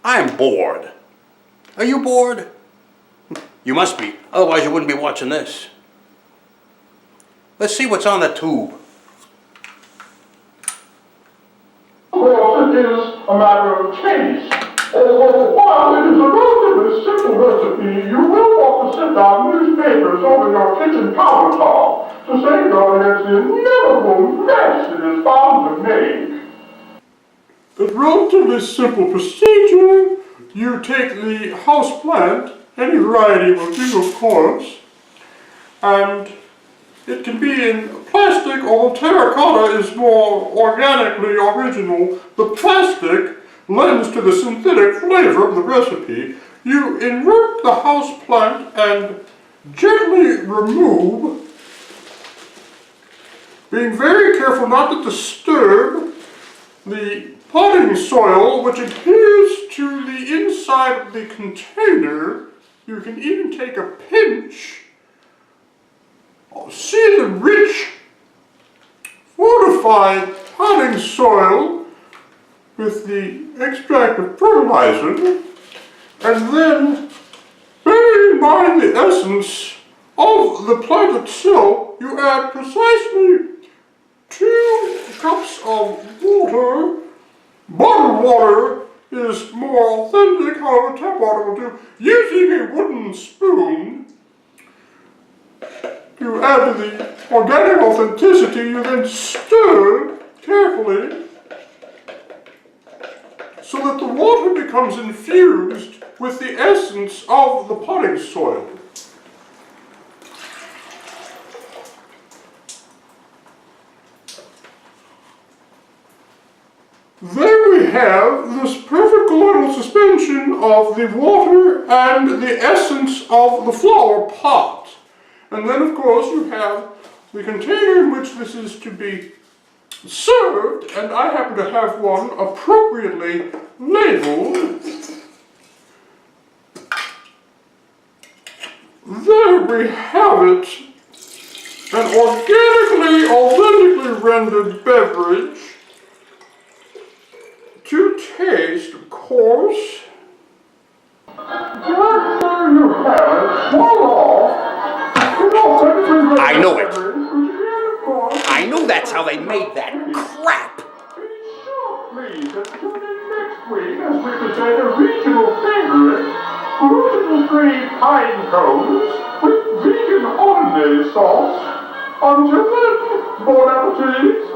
I'm bored. Are you bored? You must be, otherwise you wouldn't be watching this. Let's see what's on the tube. Well, it is a matter of taste. While it is a relatively simple recipe, you will want to set down newspapers over your kitchen countertop to safeguard against the inevitable mess it is bound to make. A relatively simple procedure. You take the house plant, any variety will do, of course, and it can be in plastic, although terracotta is more organically original. The plastic lends to the synthetic flavor of the recipe. You invert the house plant and gently remove, being very careful not to disturb the potting soil, which adheres to the inside of the container. You can even take a pinch. See the rich, fortified potting soil with the extract of fertilizer, and then, bearing in mind the essence of the plant itself, you add precisely 2 cups of water. Bottled water is more authentic, however tap water will do. Using a wooden spoon to add to the organic authenticity, you then stir carefully so that the water becomes infused with the essence of the potting soil. There we have this perfect colloidal suspension of the water and the essence of the flower pot. And then, of course, you have the container in which this is to be served, and I happen to have one appropriately labeled. There we have it, an organically, authentically rendered beverage. To taste, of course. I know it. I know that's how they made that crap. Please, tune in next week as we present a regional favorite, gluten-free pine cones with vegan hollandaise sauce. Until then, bon appetit.